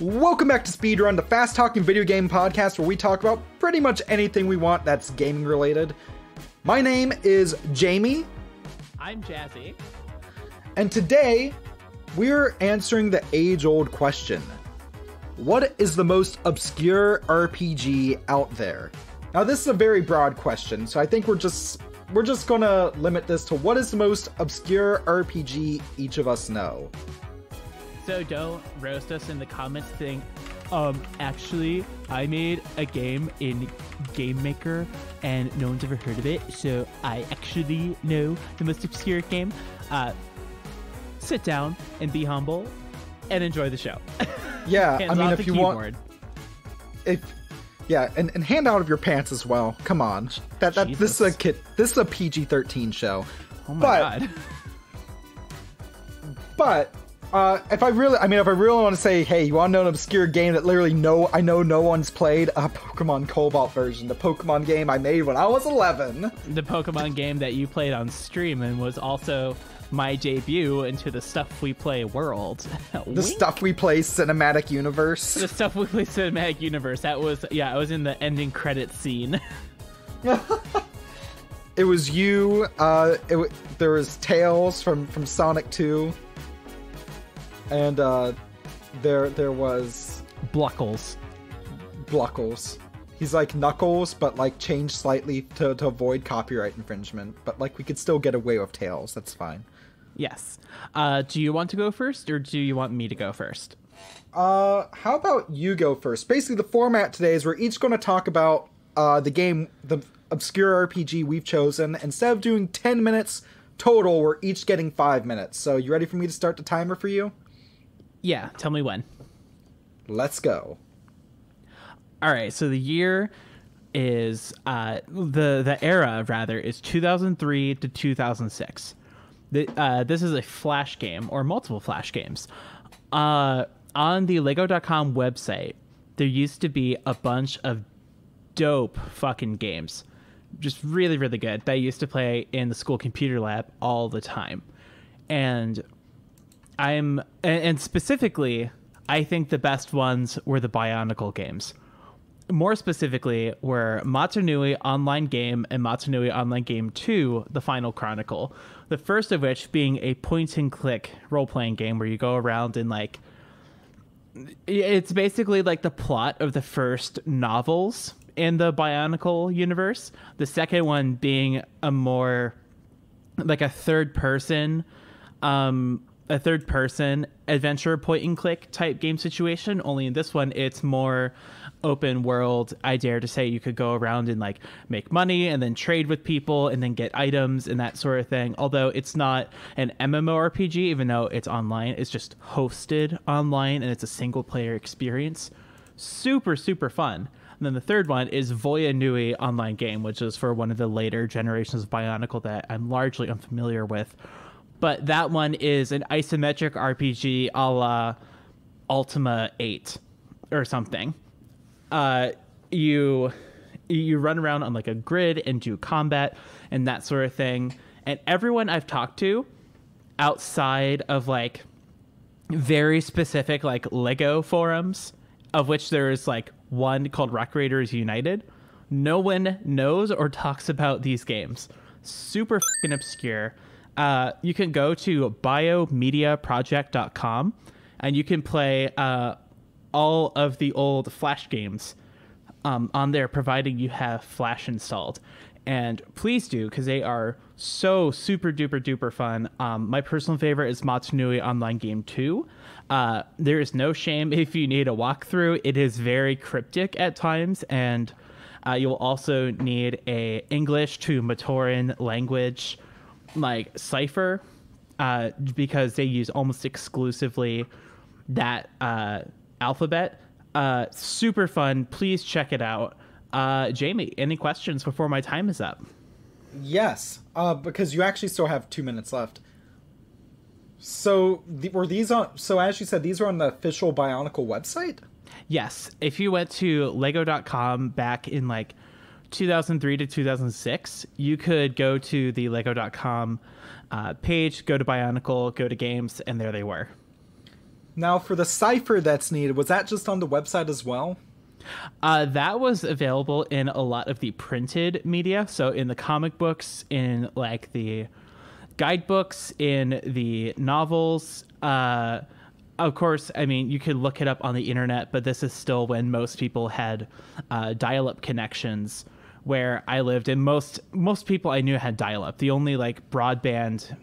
Welcome back to Speedrun, the fast-talking video game podcast where we talk about pretty much anything we want that's gaming related. My name is Jamie. I'm Jazzie. And today, we're answering the age-old question. What is the most obscure RPG out there? Now, this is a very broad question, so I think we're just gonna limit this to what is the most obscure RPG each of us know. So don't roast us in the comments saying, actually, I made a game in Game Maker and no one's ever heard of it, so I actually know the most obscure game. Sit down and be humble and enjoy the show. Yeah, I mean, if you keyboard. And hand out of your pants as well. Come on, this is a PG-13 show. Oh my god. But if I really want to say, hey, you want to know an obscure game that literally I know no one's played? A Pokemon Cobalt version, the Pokemon game I made when I was 11. The Pokemon game that you played on stream and was also my debut into the Stuff We Play world. The Stuff We Play cinematic universe. The Stuff We Play cinematic universe. I was in the ending credits scene. It was you. There was Tails from Sonic 2. And there was Bluckles. He's like Knuckles, but like changed slightly to avoid copyright infringement. But like we could still get away with Tails. That's fine. Yes. Do you want to go first, or do you want me to go first? How about you go first? Basically, the format today is we're each going to talk about the obscure RPG we've chosen. Instead of doing 10 minutes total, we're each getting 5 minutes. So you ready for me to start the timer for you? Yeah, tell me when. Let's go. All right, so the year is the era rather is 2003 to 2006. This is a Flash game or multiple Flash games. On the Lego.com website, there used to be a bunch of dope fucking games, just really, really good, that I used to play in the school computer lab all the time. And specifically, I think the best ones were the Bionicle games. More specifically were Matsunui Online Game and Matsunui Online Game 2, The Final Chronicle. The first of which being a point-and-click role-playing game where you go around and, like... It's basically like the plot of the first novels in the Bionicle universe. The second one being a more... like a third-person adventure point-and-click type game situation. Only in this one, it's more open world. I dare to say you could go around and like make money and then trade with people and then get items and that sort of thing. Although it's not an MMORPG, even though it's online, it's just hosted online and it's a single player experience. Super, super fun. And then the third one is Voya Nui Online Game, which is for one of the later generations of Bionicle that I'm largely unfamiliar with. But that one is an isometric RPG a la Ultima 8 or something. You run around on like a grid and do combat and that sort of thing. And everyone I've talked to outside of like very specific like Lego forums, of which there is like one called Recreators United, no one knows or talks about these games. Super fucking obscure. You can go to biomediaproject.com and you can play all of the old Flash games on there, providing you have Flash installed. And please do, because they are so super duper duper fun. My personal favorite is Matsunui Online Game 2. There is no shame if you need a walkthrough. It is very cryptic at times, and you'll also need a English to Matoran language like cipher, because they use almost exclusively that alphabet. Super fun. Please check it out. Jamie, any questions before my time is up? Yes, because you actually still have 2 minutes left. So as you said, these are on the official Bionicle website? Yes. If you went to lego.com back in like 2003 to 2006, you could go to the lego.com page, go to Bionicle, go to games, and there they were. Now, for the cipher that's needed, was that just on the website as well? That was available in a lot of the printed media. So in the comic books, in like the guidebooks, in the novels. Of course, I mean, you could look it up on the internet, but this is still when most people had dial-up connections where I lived, and most people I knew had dial-up. The only like broadband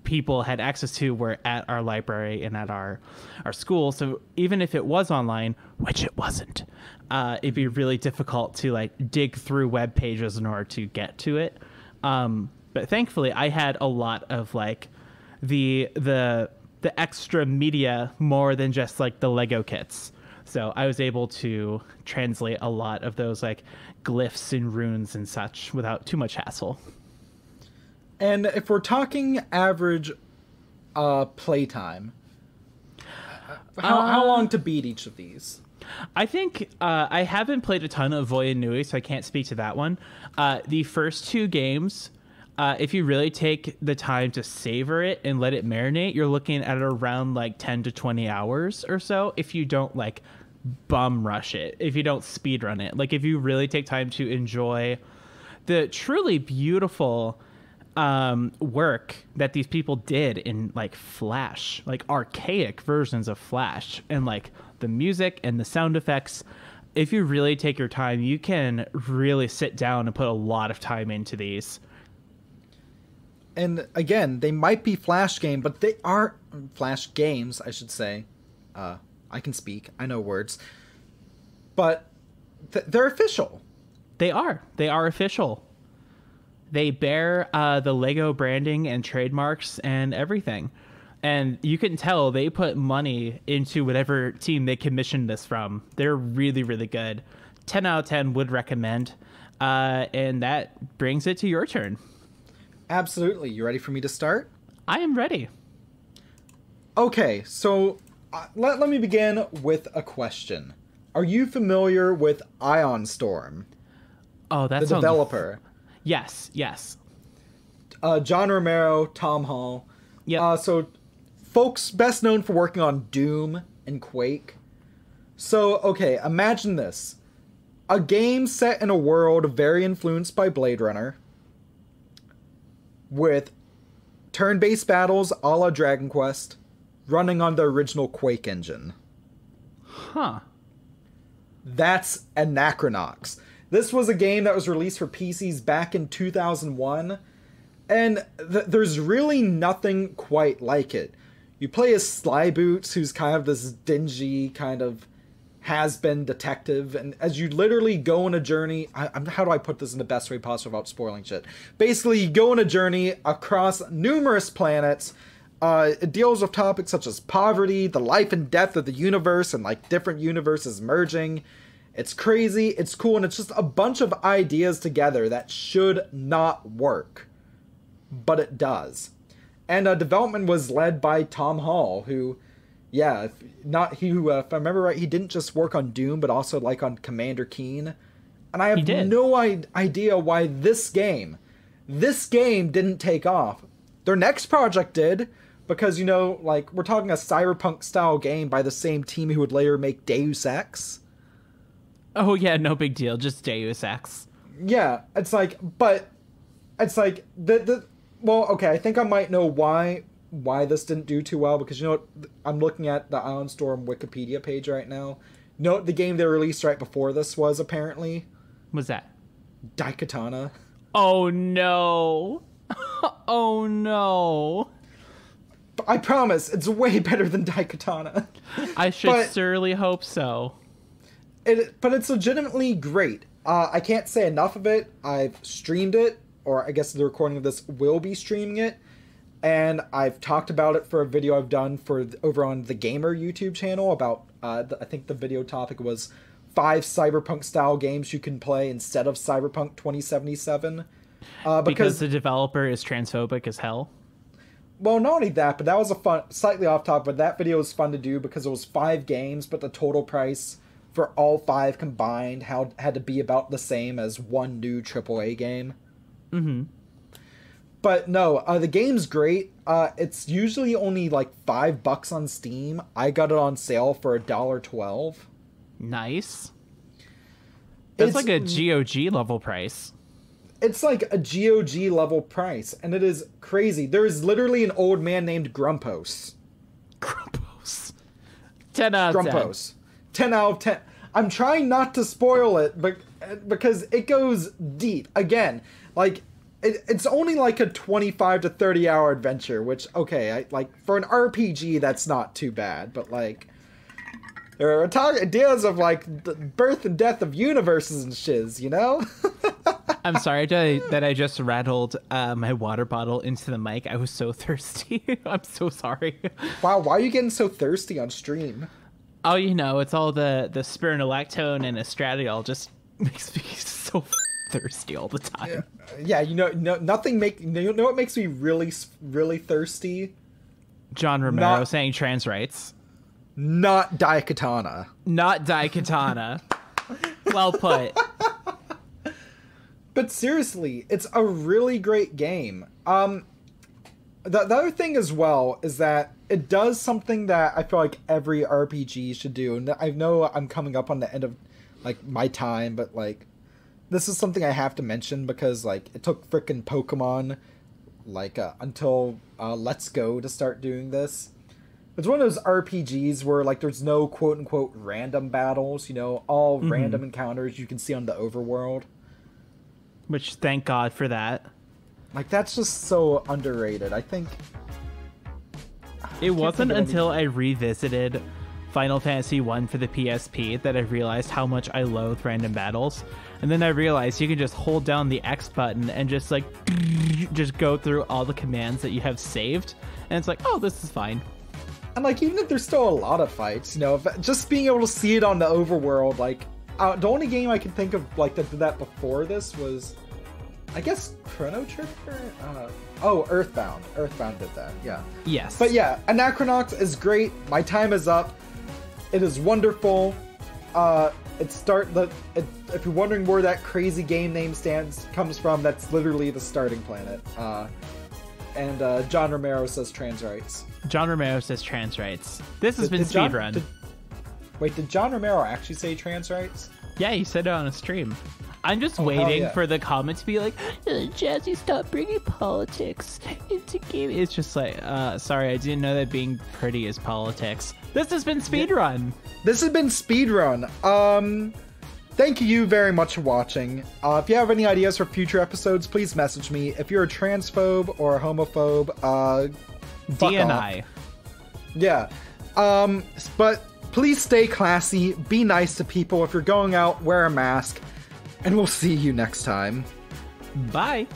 people had access to were at our library and at our school. So even if it was online, which it wasn't, it'd be really difficult to like dig through web pages in order to get to it. But thankfully, I had a lot of like the extra media more than just like the Lego kits. So I was able to translate a lot of those like glyphs and runes and such without too much hassle. And if we're talking average playtime, how long to beat each of these? I think I haven't played a ton of Voya Nui, so I can't speak to that one. The first two games, if you really take the time to savor it and let it marinate, you're looking at around like 10 to 20 hours or so if you don't like bum rush it, if you don't speed run it. Like if you really take time to enjoy the truly beautiful work that these people did in like Flash, like archaic versions of Flash, and like the music and the sound effects. If you really take your time, you can really sit down and put a lot of time into these. And again, they might be Flash game, but they are Flash games, I should say. I can speak. I know words. But they're official. They are official. They bear the Lego branding and trademarks and everything. And you can tell they put money into whatever team they commissioned this from. They're really, really good. 10 out of 10 would recommend. And that brings it to your turn. Absolutely. You ready for me to start? I am ready. Okay, so let me begin with a question. Are you familiar with Ion Storm? Oh, that's the developer. Yes. John Romero, Tom Hall. Yeah. So, folks best known for working on Doom and Quake. So, okay, imagine this. A game set in a world very influenced by Blade Runner, with turn-based battles a la Dragon Quest, running on the original Quake engine. Huh. That's Anachronox. This was a game that was released for PCs back in 2001, and there's really nothing quite like it. You play as Slyboots, who's kind of this dingy, kind of has-been detective, and as you literally go on a journey... how do I put this in the best way possible without spoiling shit? Basically, you go on a journey across numerous planets. It deals with topics such as poverty, the life and death of the universe, and like different universes merging. It's crazy, it's cool, and it's just a bunch of ideas together that should not work. But it does. And development was led by Tom Hall, who, yeah, if I remember right, he didn't just work on Doom, but also like on Commander Keen. And I have no idea why this game didn't take off. Their next project did, because, you know, like, we're talking a cyberpunk-style game by the same team who would later make Deus Ex. Oh, yeah, no big deal. Just Deus Ex. Yeah, it's like, but it's like, well, okay, I think I might know why this didn't do too well, because, you know what, I'm looking at the Ion Storm Wikipedia page right now. You know what the game they released right before this was, apparently? What's that? Daikatana. Oh, no. Oh, no. But I promise, it's way better than Daikatana. I should surely hope so. But it's legitimately great. I can't say enough of it. I've streamed it, or I guess the recording of this will be streaming it, and I've talked about it for a video I've done over on the Gamer YouTube channel about, I think the video topic was 5 cyberpunk-style games you can play instead of Cyberpunk 2077. Because the developer is transphobic as hell? Well, not only that, but that was slightly off topic, but that video was fun to do because it was 5 games, but the total price for all 5 combined had to be about the same as one new AAA game. Mm-hmm. But no, the game's great. It's usually only like $5 on Steam. I got it on sale for $1.12. Nice. That's It's like a GOG level price. It's like a GOG level price, and it is crazy. There is literally an old man named Grumpos. Grumpos. 10 out of 10. Grumpos. 10 out of 10. I'm trying not to spoil it, but because it goes deep. Again, like it's only like a 25 to 30 hour adventure, which okay, for an RPG that's not too bad, but like there are ideas of like the birth and death of universes and shiz, you know? I'm sorry that I just rattled my water bottle into the mic. I was so thirsty. I'm so sorry. Wow, why are you getting so thirsty on stream? Oh, you know, it's all the spironolactone and estradiol just makes me so thirsty all the time. Yeah, nothing you know what makes me really, really thirsty? John Romero saying trans rights. Not Daikatana. Not Daikatana. Well put. But seriously, it's a really great game. The other thing as well is that it does something that I feel like every RPG should do. And I know I'm coming up on the end of like my time, but like this is something I have to mention because like it took frickin' Pokemon like until Let's Go to start doing this. It's one of those RPGs where like there's no quote unquote random battles, all random encounters you can see on the overworld. Which, thank God for that. Like, that's just so underrated. I think... It wasn't until I revisited Final Fantasy 1 for the PSP that I realized how much I loathe random battles. And then I realized you can just hold down the X button and just, like, just go through all the commands that you have saved. And it's like, oh, this is fine. And, like, even if there's still a lot of fights, just being able to see it on the overworld, like... the only game I can think of like that did that before this was, I guess, Chrono Trigger? Earthbound. Earthbound did that, yeah. Yes. But yeah, Anachronauts is great. My time is up. It is wonderful. If you're wondering where that crazy game name comes from, that's literally the starting planet. And John Romero says trans rights. John Romero says trans rights. This has been Speedrun. Wait, did John Romero actually say trans rights? Yeah, he said it on a stream. I'm just waiting for the comment to be like, Jazzie, stop bringing politics into gaming. It's just like, sorry, I didn't know that being pretty is politics. This has been Speedrun. This has been Speedrun. Thank you very much for watching. If you have any ideas for future episodes, please message me. If you're a transphobe or a homophobe, DNI. Yeah. But please stay classy, be nice to people. If you're going out, wear a mask, and we'll see you next time. Bye.